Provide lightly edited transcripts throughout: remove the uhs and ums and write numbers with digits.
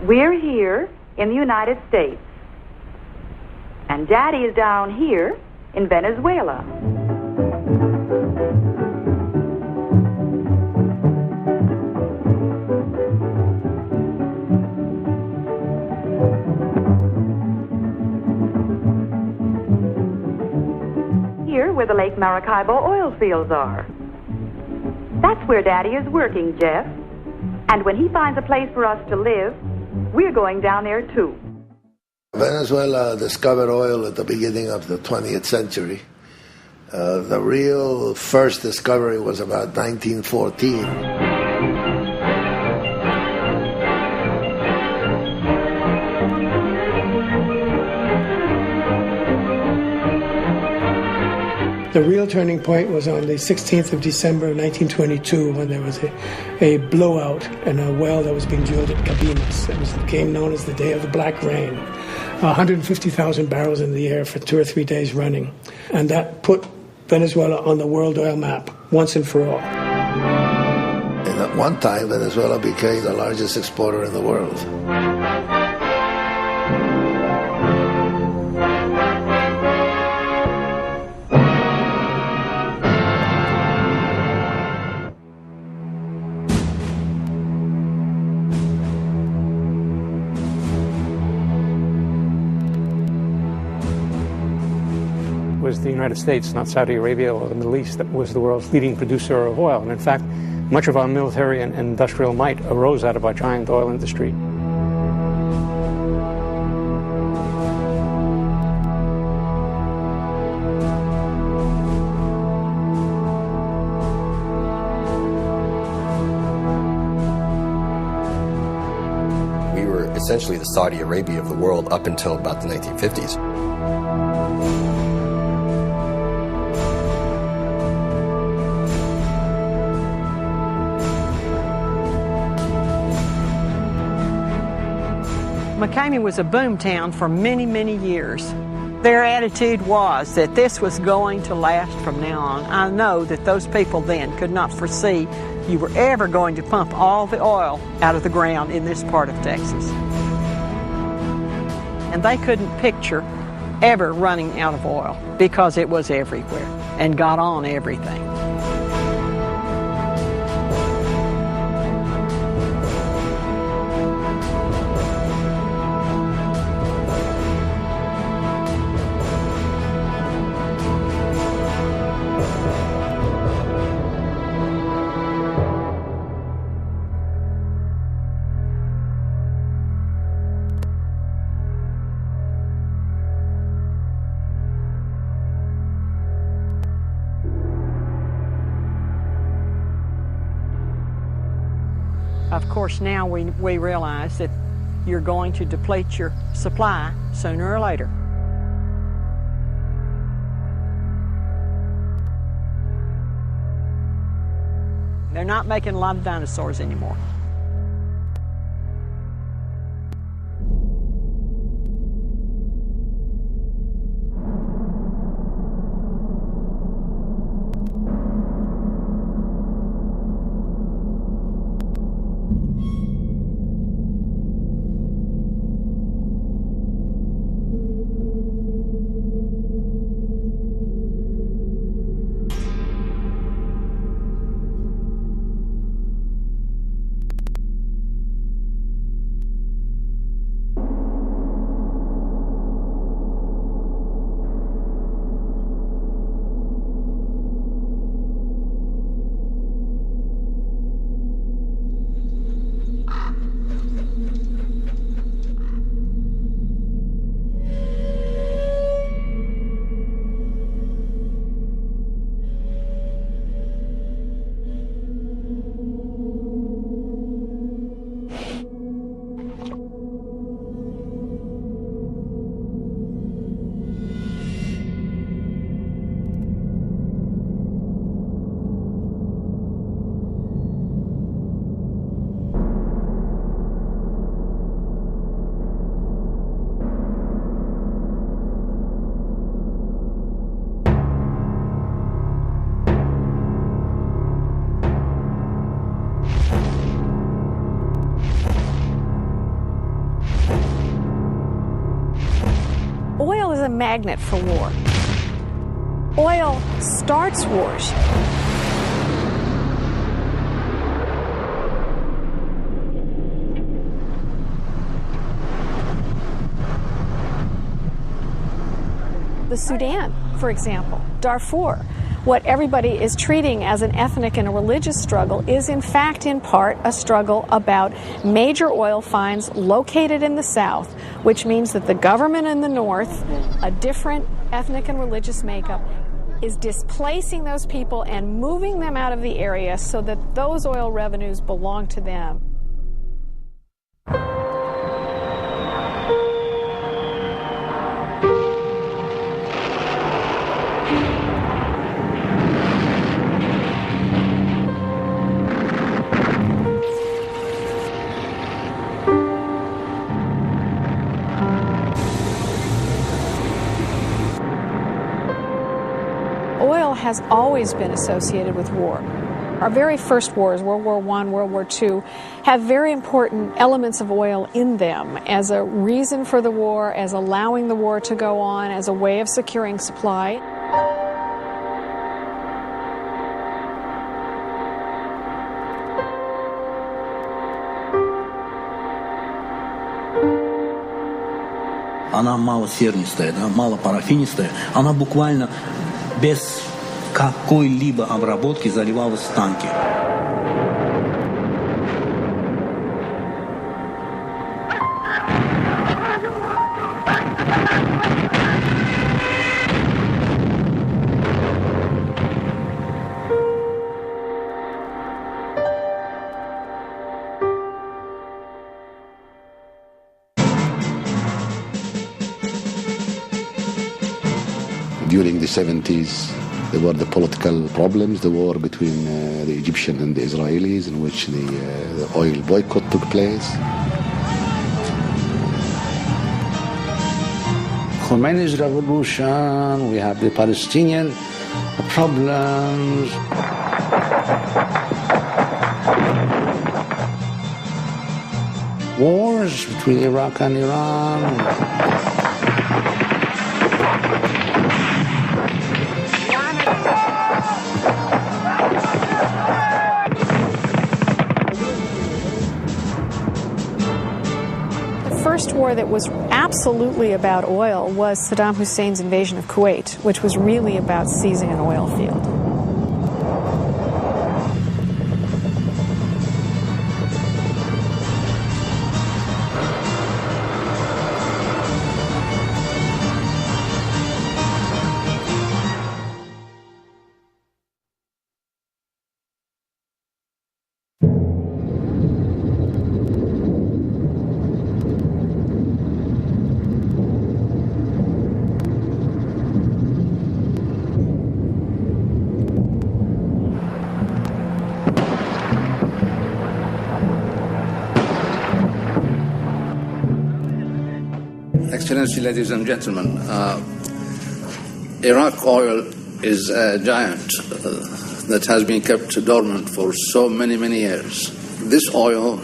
We're here in the United States, and Daddy is down here in Venezuela. Here where the Lake Maracaibo oil fields are. That's where Daddy is working, Jeff. And when he finds a place for us to live, we're going down there too. Venezuela discovered oil at the beginning of the 20th century. The real first discovery was about 1914. The real turning point was on the 16th of December of 1922 when there was a blowout in a well that was being drilled at Cabimas. It became known as the Day of the Black Rain. 150,000 barrels in the air for 2 or 3 days running. And that put Venezuela on the world oil map once and for all. And at one time, Venezuela became the largest exporter in the world. Was the United States, not Saudi Arabia or the Middle East, that was the world's leading producer of oil. And in fact, much of our military and industrial might arose out of our giant oil industry. We were essentially the Saudi Arabia of the world up until about the 1950s. McCamey was a boom town for many, many years. Their attitude was that this was going to last from now on. I know that those people then could not foresee you were ever going to pump all the oil out of the ground in this part of Texas. And they couldn't picture ever running out of oil because it was everywhere and got on everything. Of course, now we realize that you're going to deplete your supply sooner or later. They're not making a lot of dinosaurs anymore. a magnet for war. Oil starts wars. The Sudan, for example, Darfur, what everybody is treating as an ethnic and a religious struggle is in fact in part a struggle about major oil finds located in the south, which means that the government in the north, a different ethnic and religious makeup, is displacing those people and moving them out of the area so that those oil revenues belong to them. Oil has always been associated with war. Our very first wars, World War I, World War II, have very important elements of oil in them as a reason for the war, as allowing the war to go on, as a way of securing supply. Она малосернистая, да, малопарафинистая, она буквально без какой-либо обработки заливалась в танки. During the 70s, there were the political problems, the war between the Egyptians and the Israelis, in which the oil boycott took place. Khomeini's revolution, we have the Palestinian problems. Wars between Iraq and Iran. The first war that was absolutely about oil was Saddam Hussein's invasion of Kuwait, which was really about seizing an oil field. Excellency, ladies and gentlemen, Iraq oil is a giant that has been kept dormant for so many, many years. This oil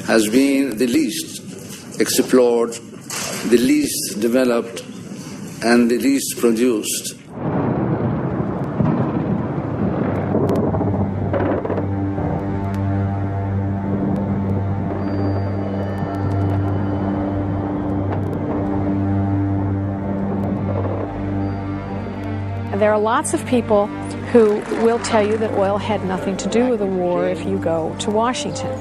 has been the least explored, the least developed, and the least produced. There are lots of people who will tell you that oil had nothing to do with the war if you go to Washington.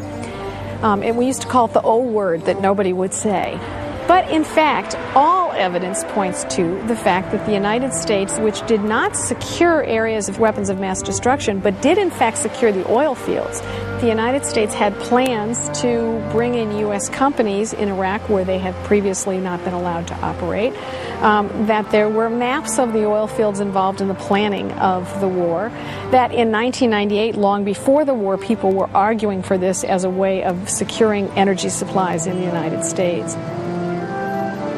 And we used to call it the O word that nobody would say. But in fact, all evidence points to the fact that the United States, which did not secure areas of weapons of mass destruction, but did in fact secure the oil fields, the United States had plans to bring in U.S. companies in Iraq where they had previously not been allowed to operate, that there were maps of the oil fields involved in the planning of the war, that in 1998, long before the war, people were arguing for this as a way of securing energy supplies in the United States.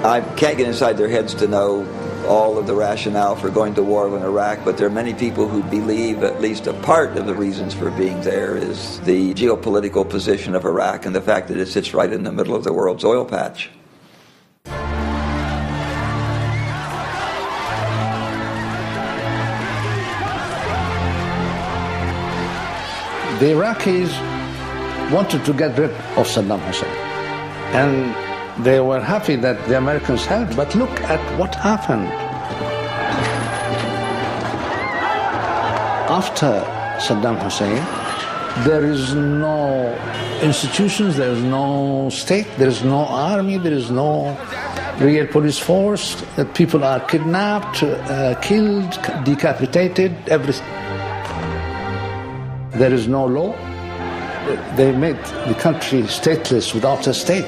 I can't get inside their heads to know all of the rationale for going to war in Iraq, but there are many people who believe at least a part of the reasons for being there is the geopolitical position of Iraq and the fact that it sits right in the middle of the world's oil patch. The Iraqis wanted to get rid of Saddam Hussein. And they were happy that the Americans helped. But look at what happened. After Saddam Hussein, there is no institutions, there is no state, there is no army, there is no real police force. People are kidnapped, killed, decapitated, everything. There is no law. They made the country stateless without a state.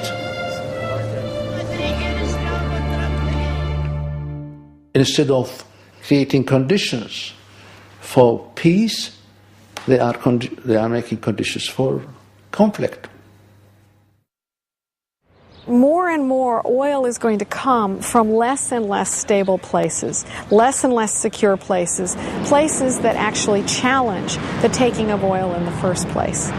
Instead of creating conditions for peace, they are making conditions for conflict. More and more oil is going to come from less and less stable places, less and less secure places, places that actually challenge the taking of oil in the first place.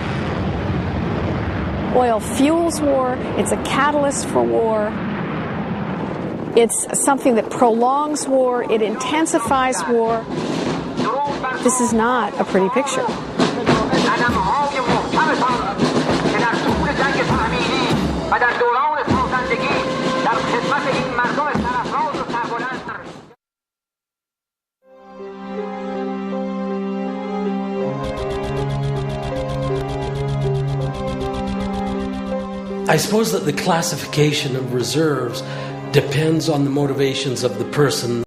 Oil fuels war, it's a catalyst for war, it's something that prolongs war, it intensifies war. This is not a pretty picture. I suppose that the classification of reserves depends on the motivations of the person.